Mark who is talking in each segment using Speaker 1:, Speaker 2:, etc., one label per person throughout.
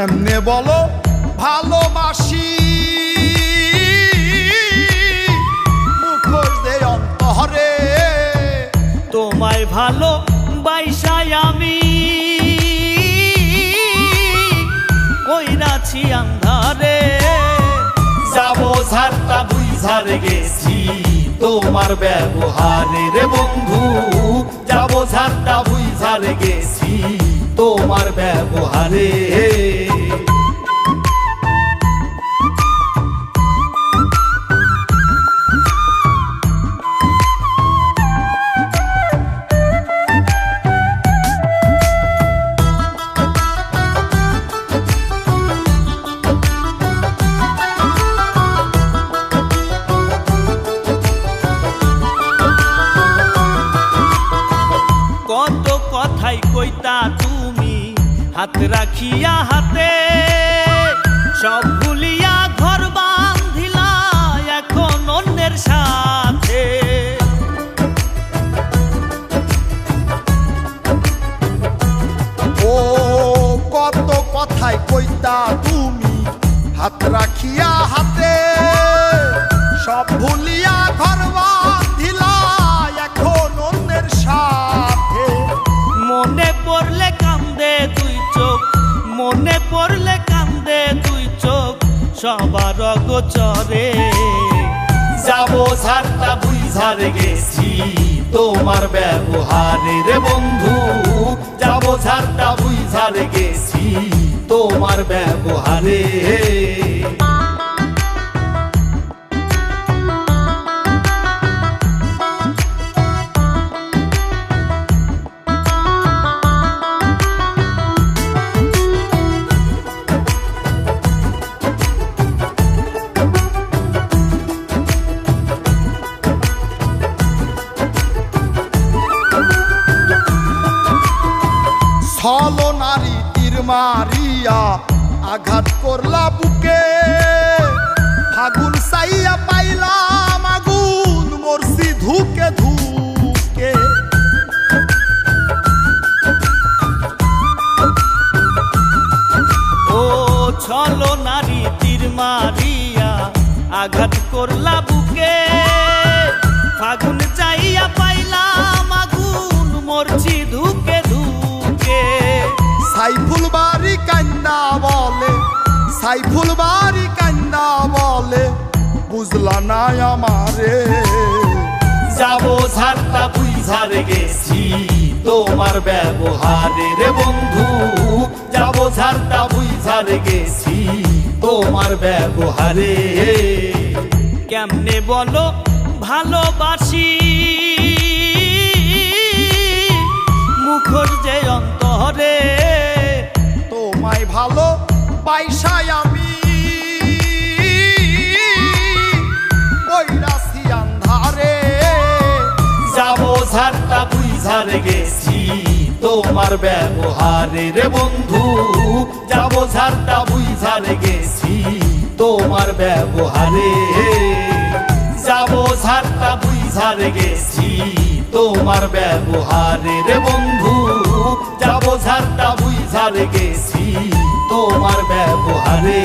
Speaker 1: কেমনে বলো ভালোবাসি মুখোশ দে অন্তরে
Speaker 2: তোমায় ভালো বাইসাই আমি কইরাছি আন্ধারে
Speaker 3: যাবো ঝাড়টা বুঝার গেছি তোমার ব্যবহারে রে বন্ধু যাবো ঝাড়টা বুঝার গেছি তোমার ব্যবহারে
Speaker 2: কত কথাই কইতা তুমি হাত রাখিয়া হাতে সব ভুলিয়া ঘর বাঁধিলা এখন অন্যের সাথে
Speaker 1: ও কত কথাই কইতা তুমি হাত রাখিয়া হাতে সব ভুলিয়া ঘর বাঁধিলা এখন অন্যের সাথে
Speaker 2: মনে পড়লে কান্দে দুই চোখ মনে পড়লে কান্দে দুই চোখ সবার গোচরে
Speaker 3: যাবো ঝাড়টা বুঝার গেছি তোমার ব্যবহারে রে বন্ধু যাবো ঝাড়টা বুঝার গেছি তোমার ব্যবহারে
Speaker 1: ছলো নারী তীর মারিয়া আঘাত করলা বুকে ফাগুন চাইয়া পাইলাম আগুন মরছি ধুকে ধুকে
Speaker 2: ও ছলো নারী তীর মারিয়া আঘাত করলা বুকে ফাগুন চাইয়া পাইলাম আগুন মরছি ধুকে ধুকে
Speaker 1: সাইফুল বাড়ি কান্না বলে সাইফুল বাড়ি কান্না বলে বুঝলা না আমারে
Speaker 3: যাবো ঝাড়টা বুঝার গেছি তোমার ব্যবহারে রে বন্ধু যাবো ঝাড়টা বুঝার গেছি তোমার ব্যবহারে
Speaker 2: কেমনে বলো ভালোবাসি মুখর যে অন্তরে
Speaker 1: তোমায় ভালো বাইসাই আমি কইরাছি আন্ধারে
Speaker 3: যাবো ঝাড়টা বুঝার গেছি তোমার ব্যবহারে রে বন্ধু যাবো ঝাড়টা বুঝার গেছি তোমার ব্যবহারে যাবো ঝাড়টা বুঝার গেছি তোমার ব্যবহারে রে বন্ধু যাবো ঝাড়টা বুঝার গেছি তোমার ব্যবহারে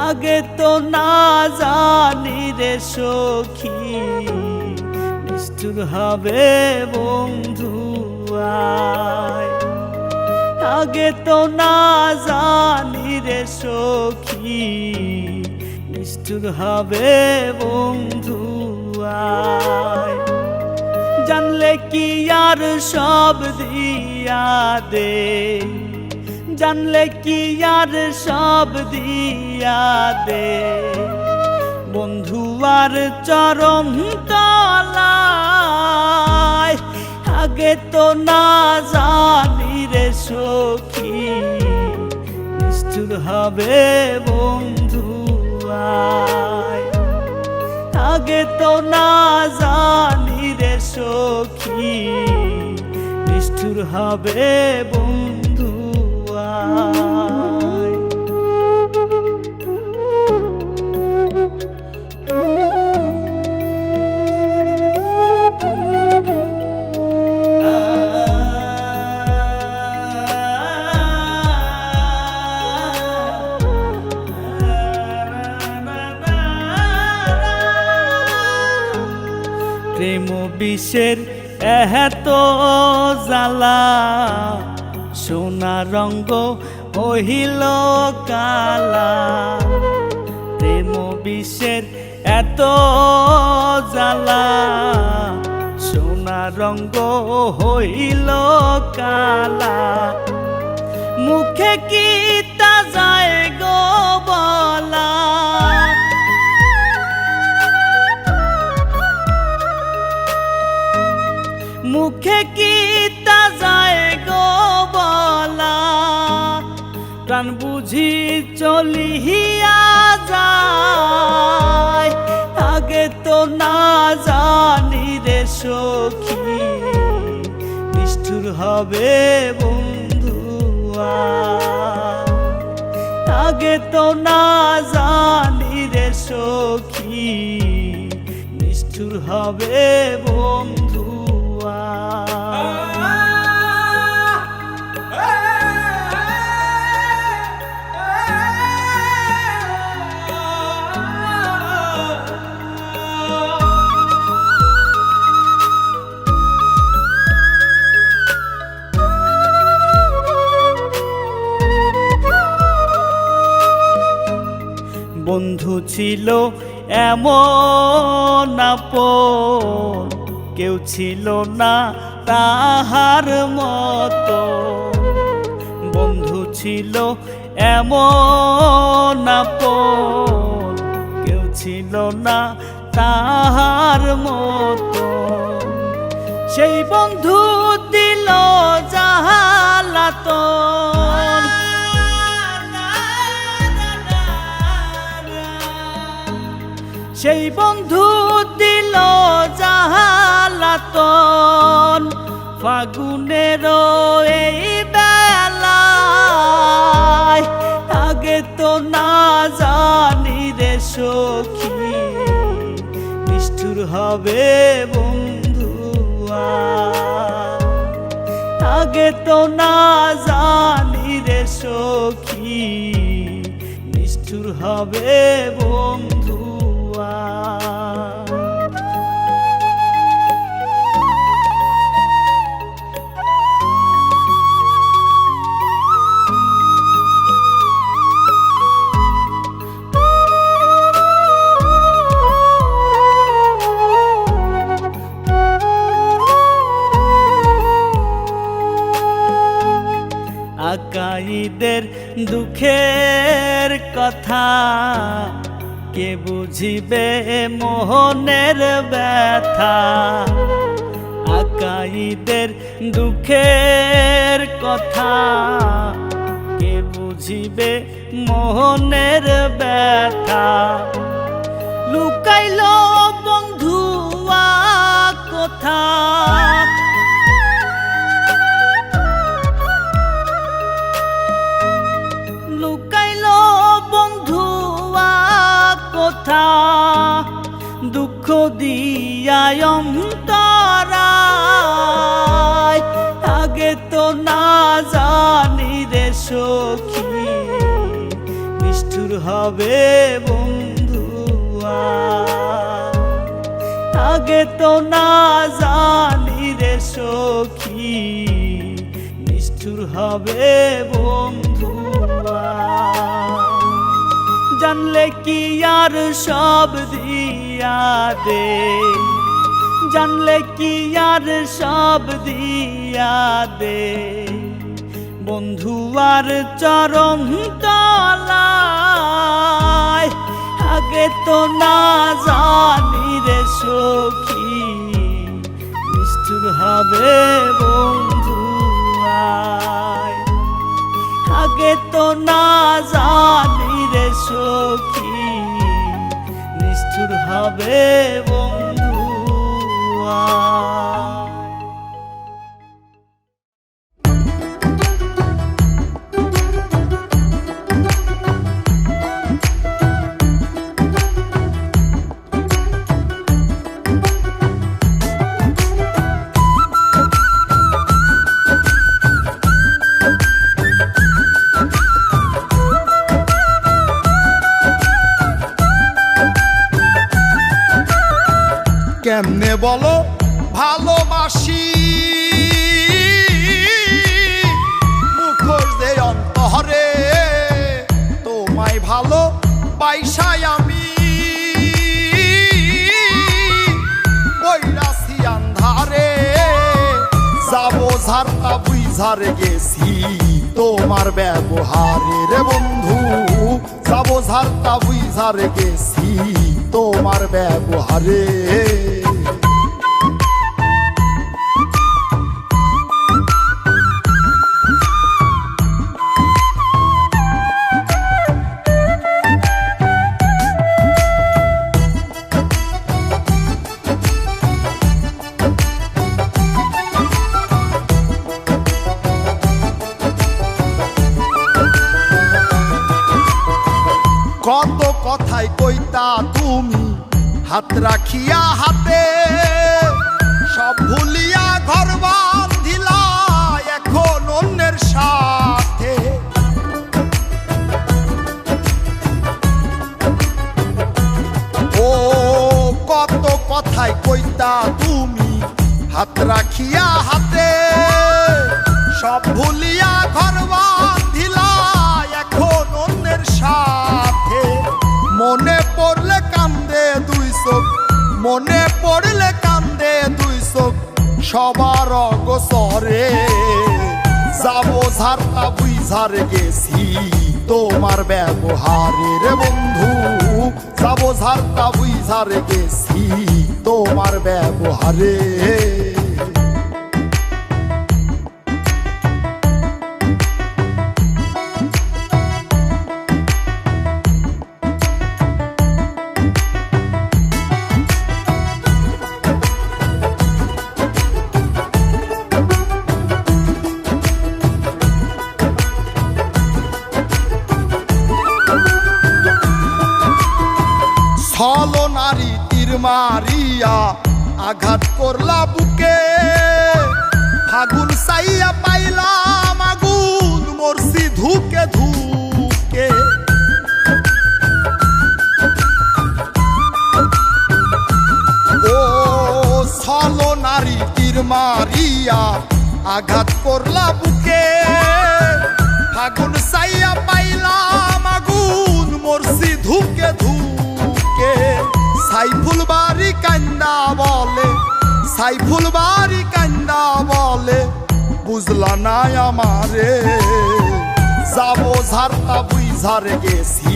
Speaker 2: আগে তো না জানি রে সখী নিষ্ঠুর হবে বন্ধু আয় আগে তো না জানি রে সখী নিষ্ঠুর হবে বন্ধু আয় জানলে কি আর সব দিয়া দে জানলে কি আর সব দিয়া দে বন্ধু আর চরণ তলায় আগে তো না জানি রে সখী নিষ্ঠুর হবে বন্ধু আয় আগে তো না জানি রে সখী নিষ্ঠুর হবে বন্ধু আয়। প্রেম বিষের এত জ্বালা সোনা রঙ্গ হইল কালা। প্রেম বিষের এত জ্বালা সোনা রঙ্গ হইল কালা। মুখে কি তা যায় গো বলা, মুখে কি তা যায় গো বলা। প্রাণ বুঝি চলিয়া যায় আগে তো না জানি রে সখী নিষ্ঠুর হবে বন্ধু আয়। আগে তো না জানি রে সখী নিষ্ঠুর হবে বন্ধু আয়। বন্ধু ছিল এমন আপন কেউ ছিল না তাহার মতো। বন্ধু ছিল এমন আপন কেউ ছিল না তাহার মতো। সেই বন্ধু দিল জাহালাতন, সেই বন্ধু দিল জাহালাতন। ফাগুনের এই বেলায় আগে তো না জানি রে সখী নিষ্ঠুর হবে বন্ধু আয়। আগে তো না জানি রে সখী নিষ্ঠুর হবে বন্ধু আয়। আকাইদের দুঃখের কথা কে বুঝিবে মোহনের ব্যথা। আকাইদের দুঃখের কথা কে বুঝিবে মোহনের ব্যথা। লুকাইল বন্ধুয়া কোথা, লুকাইল বন্ধুয়া কোথা। দুঃখ দিয়া অন্তরায় আগে তো না জানি রে সখী নিষ্ঠুর হবে বন্ধু আয়। আগে তো না জানি রে সখী নিষ্ঠুর হবে বন্ধু আয়। জানলে কি আর সব দিয়া দে, জানলে কি আর সব দিয়া দে। বন্ধু আর চরণ তলায় আগে তো না জানি রে সখী নিষ্ঠুর হবে বন্ধু আয়। আগে তো না জানি রে সখী নিষ্ঠুর হবে বন্ধু আয়।
Speaker 1: কেমনে বলো ভালোবাসি, মুখোশ দে অন্তরে তোমায় ভালো বাইসাই আমি, বৈরাসি আন্ধারে যাবো ঝারতা বুঝারে গেছি তোমার ব্যবহারে রে বন্ধু, যাবো ঝারতা বুঝারে গেছি তোমার ব্যবহারে। কত কথাই কইতা তুমি হাত রাখিয়া হাতে, সব ভুলিয়া ঘর বাঁধিলা এখন অন্যের সাথে। ও কত কথাই কইতা তুমি হাত রাখিয়া হাতে, সব ভুলিয়া ঘর বাঁধিলা এখন অন্যের সাথে। মনে পড়লে কান্দে দুই চোখ, মনে পড়লে কান্দে দুই চোখ সবার অগোচরে, যাবো ঝারতা বুঝারে গেছি তোমার ব্যবহারে রে বন্ধু, যাবো ঝারতা বুঝারে গেছি তোমার ব্যবহারে। ছলো নারী তীর মারিয়া আঘাত করলা বুকে, ফাগুন চাইয়া পাইলাম আগুন মরছি ধুকে ধুকে। ও ছলো নারী তীর মারিয়া আঘাত করলা বুকে, ফাগুন চাইয়া পাইলাম আগুন মরছি ধুকে ধুকে। সাইফুল বাড়ি কান্না বলে, সাইফুল বাড়ি কান্না বলে বুঝলা না আমারে, যাবো ঝারতা বুঝারে গেছি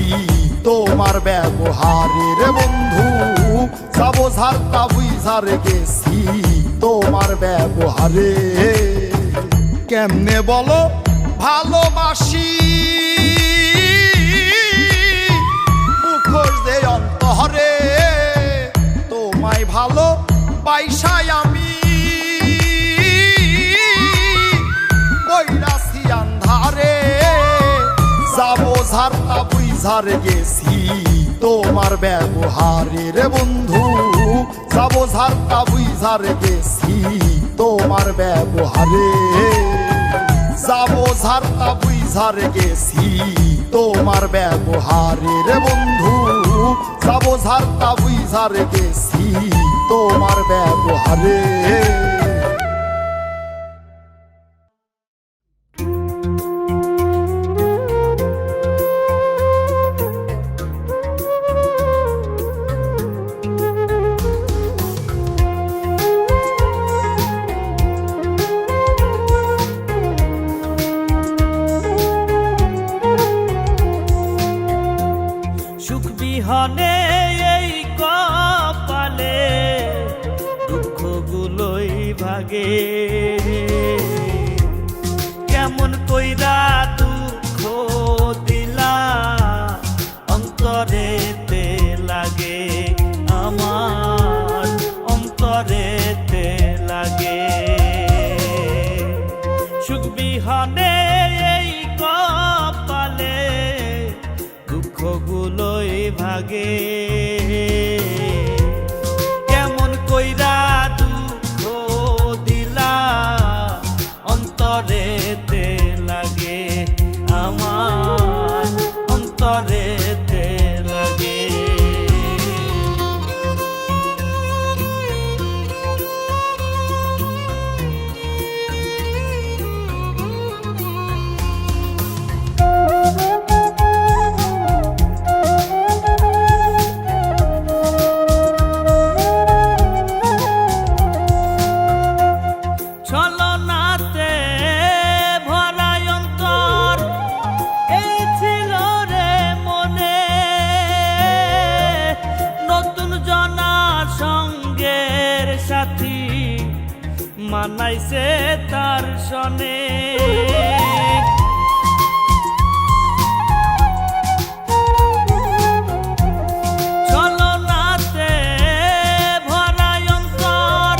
Speaker 1: তোমার ব্যবহারে রে বন্ধু, যাবো ঝারতা বুঝারে গেছি তোমার ব্যবহারে। কেমনে বলো ভালোবাসি, মুখোশ দে অন্তরে তোমায় ভালো বাইসাই আমি, বৈরাসি আন্ধারে যাবো ঝারতা বুঝারে গেছি তোমার ব্যবহারে রে বন্ধু, যাবো ঝারতা বুঝারে গেছি তোমার ব্যবহারে, যাবো ঝারতা বুঝারে গেছি তোমার ব্যবহারে রে বন্ধু, যাবো ঝারতা বুঝারে গেছি তোমার ব্যবহারে।
Speaker 2: বিহনে এই কপালে দুঃখগুলোই বিহনে এই কপালে দুঃখগুলোই ভাগে কেমন কইরা দুঃখ দিলা অন্তরেতে লাগে আমার অন্তরেতে লাগে ছলনাতে ভরা অন্তর এই ছিল রে মনে নতুন জনার সঙ্গের সাথী মানাইছে তার সনে ছলনাতে ভরা অন্তর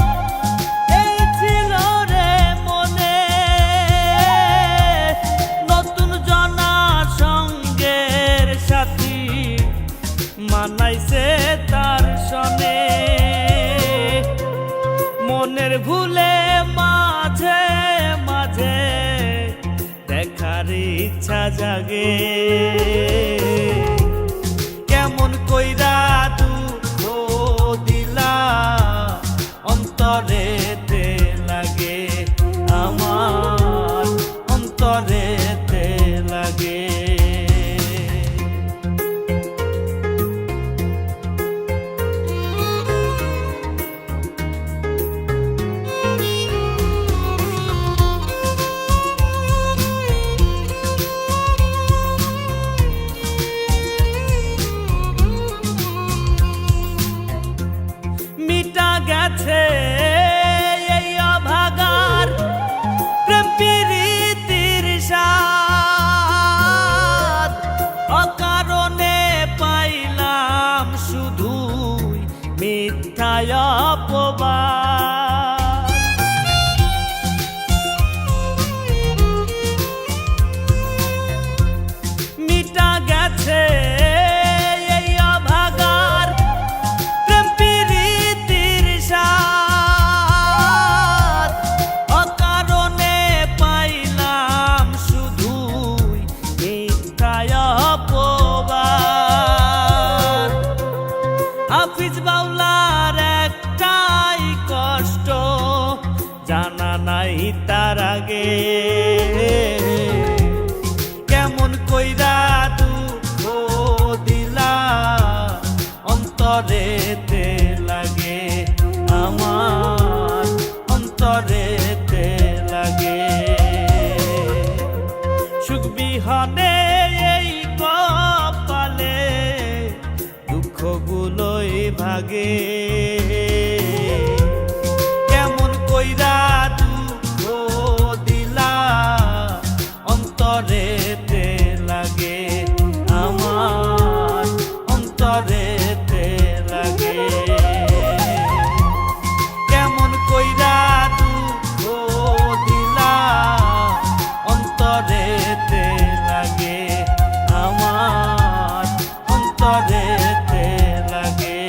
Speaker 2: এই ছিল রে মনে নতুন জনার সঙ্গের সাথী মানাইছে তার সনে মনের ভুলে মাঝে মাঝে দেখার ইচ্ছা জাগে কেমন কইরা দুঃখ দিলা অন্তরেতে লাগে আমার অন্তরেতে লাগে মিটা গেছে এই অভাগার প্রেম প্রীতির স্বাদ অকারণে পাইলাম শুধুই মিথ্যায় অপবাদ মিটা গেছে এই অভাগার প্রেম প্রীতির স্বাদ অকারণে পাইলাম শুধুই মিথ্যায় অপবাদ হাফিজ বাউলার একটাই কষ্ট জানা নাই তার আগে কেমন কইরা দুঃখ দিলা অন্তরেতে লাগে আমার অন্তরেতে লাগে সুখ বিহনে এই কপালে দুঃখগুলোই ভাগে কেমন কইরা দুঃখ দিলা অন্তরেতে লাগে আমার অন্তরেতে লাগে কেমন কইরা দুঃখ দিলা অন্তরেতে লাগে আমার অন্তরেতে লাগে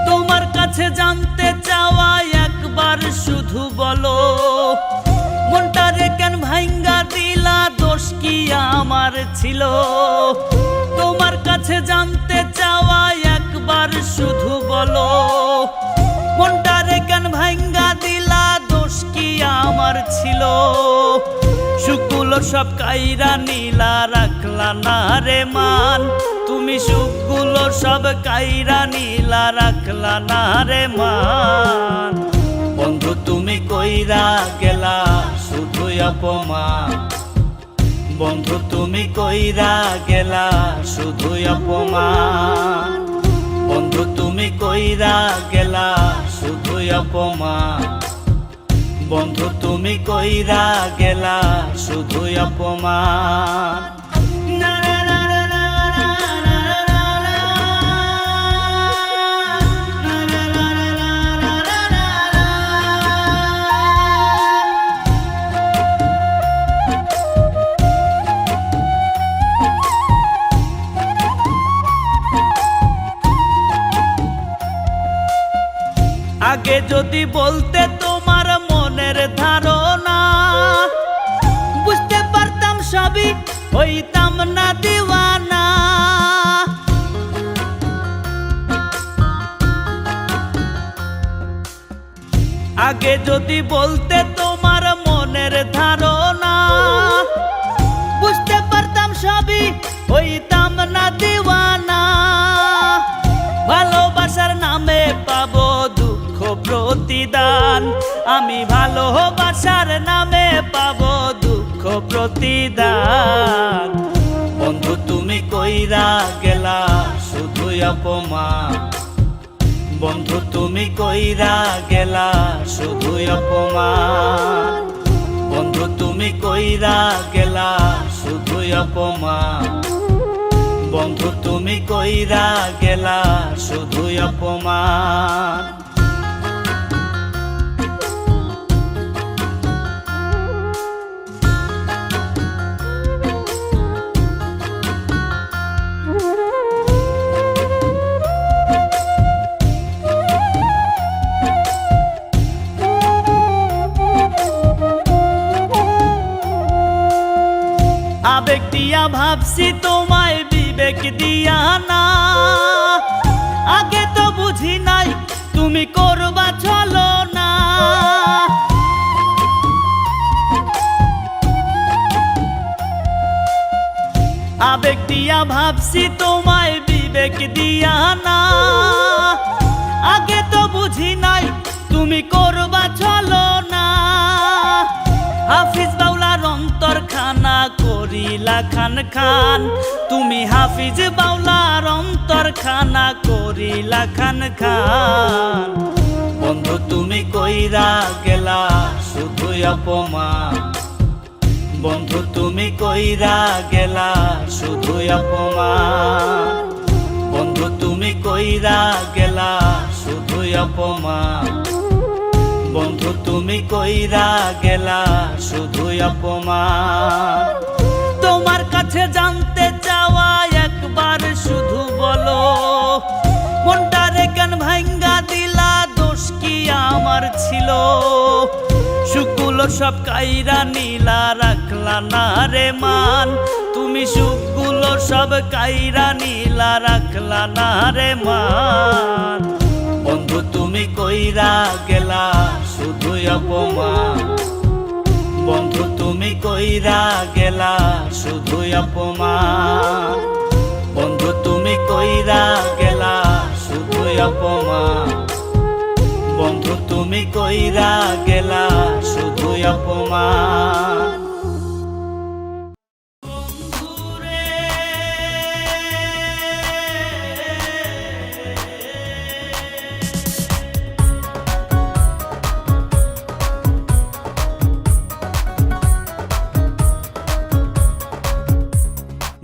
Speaker 2: তোমার কাছে জানতে চাওয়া একবার শুধু বলো মনটারে কেন ভাঙ্গা দিলা দোষ কি আমার ছিল তোমার কাছে জানতে চাওয়া একবার শুধু বলো মনটারে কেন ভাঙ্গা দিলা দোষ কি আমার ছিল সুখগুলো সব কাইরা নীলা রাখলা না রে মান তুমি সুখগুলো সব কাইরা নীলা রাখলা না রে মান বন্ধু তুমি কইরা গেলা শুধু অপমান বন্ধু তুমি কইরা গেলা শুধুই অপমান, বন্ধু তুমি কইরা গেলা শুধুই অপমান, বন্ধু তুমি কইরা গেলা শুধুই অপমান। আগে যদি বলতে তোমার মনের ধারণা, বুঝতে পারতাম সবই, হইতাম না দিওয়ানা। আগে যদি বলতে তোমার মনের ধারণা, বুঝতে পারতাম সবই, হইতাম না দিওয়ানা। ভালোবাসার নামে পাবো দুঃখ প্রতিদান, আমি ভালোবাসার নামে পাবো দুঃখ প্রতিদান। বন্ধু তুমি কইরা গেলা শুধুই অপমান, বন্ধু তুমি কইরা গেলা শুধুই অপমান, বন্ধু তুমি কইরা গেলা শুধুই অপমান, বন্ধু তুমি কইরা গেলা শুধুই অপমান। আবেগ দিয়া ভাবছি তোমায় বিবেক দিয়া না, আগে তো বুঝি নাই তুমি করবা চলো না। আবেগ দিয়া ভাবছি তোমায় বিবেক দিয়া না, আগে তো বুঝি নাই তুমি করবা চলো না। হাফিজ বাউলার অন্তর খানা করিলা খান খান, তুমি হাফিজ বাউলার অন্তর খানা করিলা খান খান। বন্ধু তুমি কইরা গেলা শুধুই অপমান, বন্ধু তুমি কইরা গেলা শুধুই অপমান, বন্ধু তুমি কইরা গেলা শুধুই অপমান, বন্ধু তুমি কইরা গেলা শুধুই অপমান। তোমার কাছে জানতে চাওয়া একবার শুধু বলো, মনটারে কেন ভাঙ্গা দিলা, দোষ কি আমার ছিল? সুখগুলো সব কাইরা নিলা, রাখলা না রে মান, তুমি সুখগুলো সব কাইরা নিলা, রাখলা না রে মান। বন্ধু তুমি কইরা গেলা শুধুই অপমান, বন্ধু তুমি কইরা গেলা শুধুই অপমান, বন্ধু তুমি কইরা গেলা শুধুই অপমান, বন্ধু তুমি কইরা গেলা শুধুই অপমান।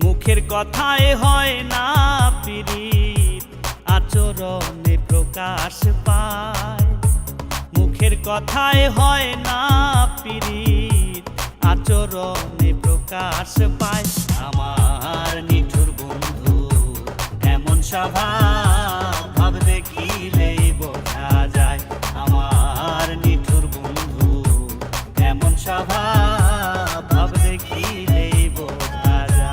Speaker 2: মুখের কথায় হয় না পীড়িত, আচরণে প্রকাশ পায়। মুখের কথায় হয় না পীড়িত, আচরণে প্রকাশ পায়। আমার নিঠুর বন্ধু এমন স্বভাব, ভাব দেখিলেই বোঝা যায়। আমার নিঠুর বন্ধু এমন স্বভাব, ভাব দেখিলেই বোঝা যায়।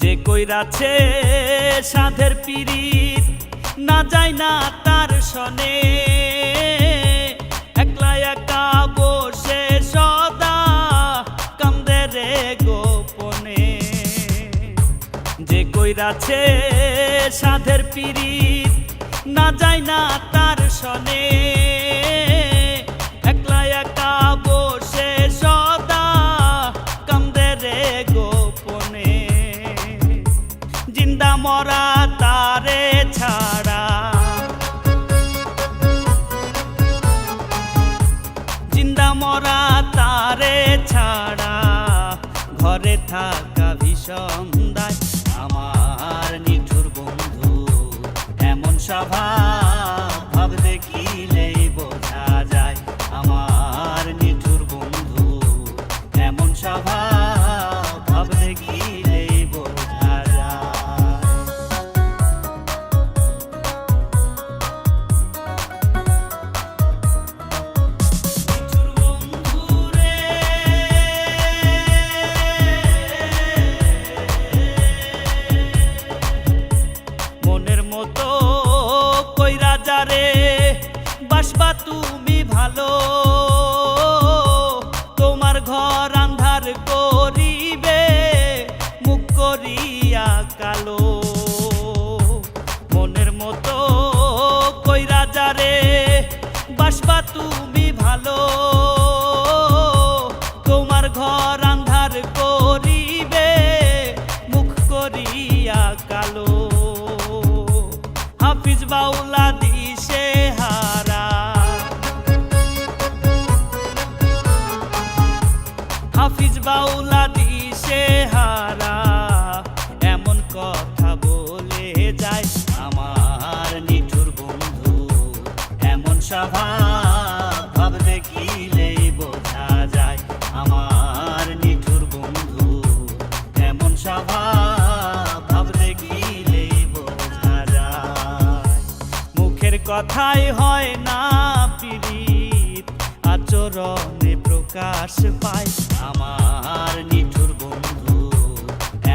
Speaker 2: যে কইরাছে সাধের পীড়িত, না যায় না তার সনে। একলা একা বসে সদা কান্দে রে যে কইরাছে সাধের পিরিত না যায় না তার সনে, একলা একা বসে সদা কান্দে রে গোপনে। জিন্দা মরা তারে ছাড়া, জিন্দা মরা তারে ছাড়া ঘরে থাকা ভীষণ দায়। আমার নিঠুর বন্ধু এমন স্বভাব ভাব দেখিলেই বোঝা যায়। আমার নিঠুর বন্ধু এমন স্বভাব ভাব দেখিলেই বোঝা যায়। নিঠুর বন্ধু রে, মনের মতো কইরা যারে বাসবা তুমি ভালো, তোমার ঘর আন্ধার করিবে মুখ করিয়া কালো। মনের মতো কইরা যারে বাসবা তুমি ভালো, তোমার ঘর আন্ধার করিবে মুখ করিয়া কালো। হাফিজ বাউলা দিশে হারা, হাফিজ বাউলা দিশে হারা এমন কথা বলে যায়। আমার নিঠুর বন্ধু এমন স্বভাব ভাব দেখিলেই বোঝা যায়। আমার নিঠুর বন্ধু এমন স্বভাব ভাব দেখিলেই বোঝা যায়। মুখের কথাই হয় না পীড়িত, আচরণে প্রকাশ পায়। আমার নিঠুর বন্ধু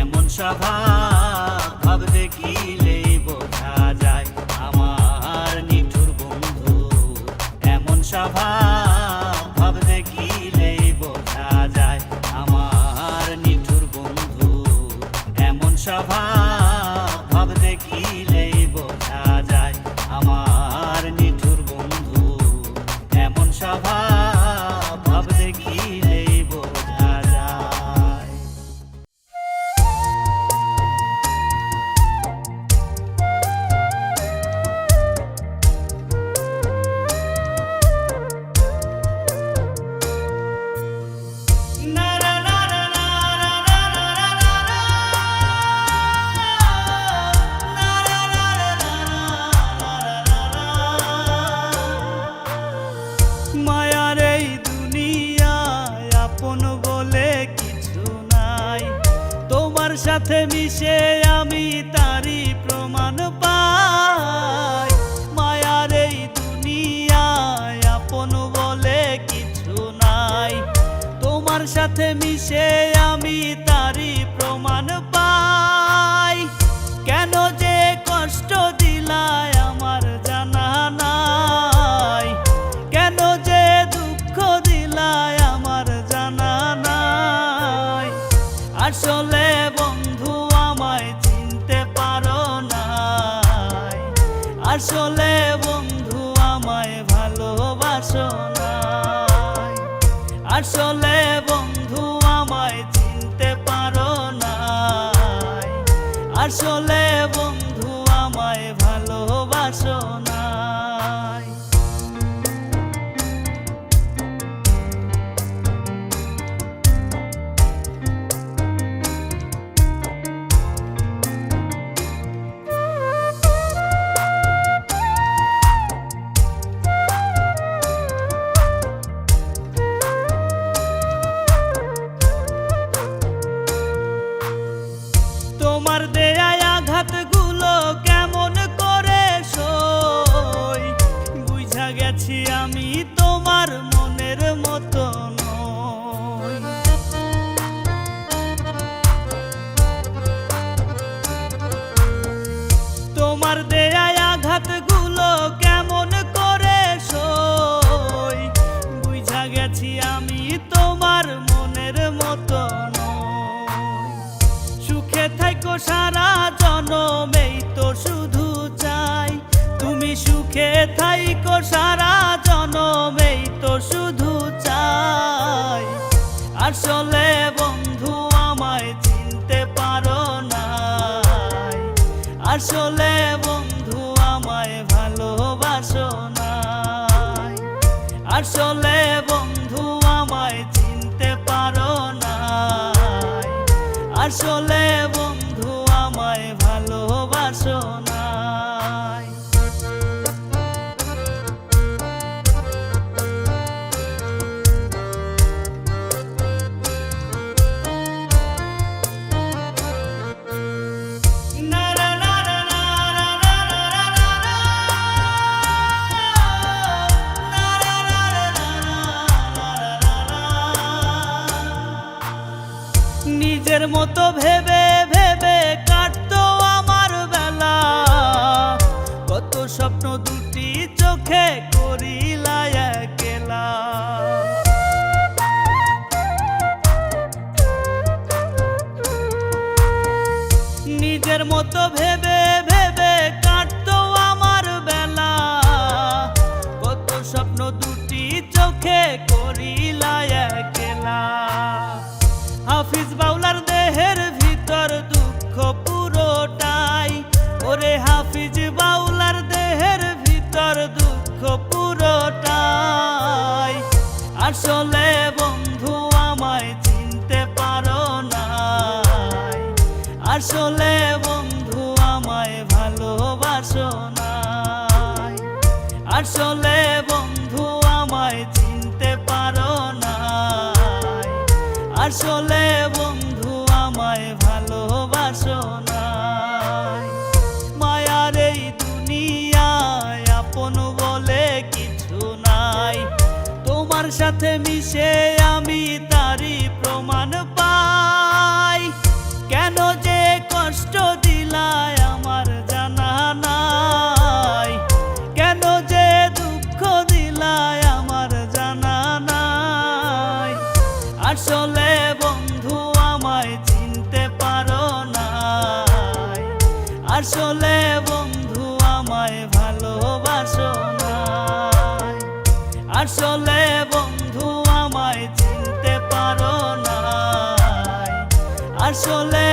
Speaker 2: এমন স্বভাব ভাব দেখিলেই বোঝা যায়। আমার নিঠুর বন্ধু এমন স্বভাব ভাব দেখিলেই বোঝা যায়। আমার নিঠুর বন্ধু এমন স্বভাব ভাব দেখিলেই বোঝা যায়। আমার নিঠুর বন্ধু এমন স্বভাব ভাব দেখিলেই বোঝা যায়। না না না না না না না না না, মায়ার এই দুনিয়ায় আপন বলে কিছু নাই। তোমার সাথে মিশে আমি তারই প্রমাণ পাই। মায়ার এই দুনিয়ায় আপন বলে কিছু নাই। তোমার সাথে মিশে আমি তারই প্রমাণ পাই। কেন যে কষ্ট দিলায় আমার জানা নাই, কেন যে দুঃখ দিলায় আমার জানা নাই। আসলে বন্ধু আমায় চিনতে পারো নাই, আসলে বন্ধু আমায় ভালোবাসো নাই। আসলে বন্ধু আমায় চিনতে পারো নাই, আসলে বন্ধু আমায় ভালোবাসো নাই। তোমার দেয়া আঘাতগুলো কেমন করে সই, বুঝা গেছি আমি তোমার মনের মতো নই। তোমার দেয়া আঘাতগুলো কেমন করে সই, বুঝা গেছি আমি তোমার মনের মতো নই। সুখে থাকো সারা থেইকো সারা জনম এই তো শুধু চাই। আসলে বন্ধু আমায় চিনতে পারো নাই, আসলে বন্ধু আমায় ভালোবাসো নাই, আসলে বন্ধু আমায় চিনতে পারো নাই, আসলে বন্ধু আমায় ভালোবাসো নাই। নিজের মতো ভেবে ভেবে কাটতো আমার বেলা, কত স্বপ্ন দুটি চোখে করিলা একলা। নিজের মতো ভেবে ভেবে কাটতো আমার বেলা, কত স্বপ্ন দুটি চোখে করিলা একলা। হাফিজ বাউলার দেহের ভিতর দুঃখ পুরোটাই, ওরে হাফিজ বাউলার দেহের ভিতর দুঃখ পুরোটাই। আসলে বন্ধু আমায় চিনতে পারো নাই, আসলে বন্ধু আমায় ভালোবাসো নাই, আসলে বন্ধু আমায় চিনতে পারো নাই, আসলে বন্ধু আমায় ভালোবাসো নাই। মায়ার এই দুনিয়ায় আপন বলে কিছু নাই, তোমার সাথে মিশে আমি তারই প্রমাণ পাই। কেন যে কষ্ট দিলায় আমার জানা নাই, কেন যে দুঃখ দিলায় আমার জানা নাই। আসলে বন্ধু আমায় চিনতে পারো নাই, আসলে বন্ধু আমায় ভালোবাসো নাই, আসলে বন্ধু আমায় চিনতে পারো নাই, আসলে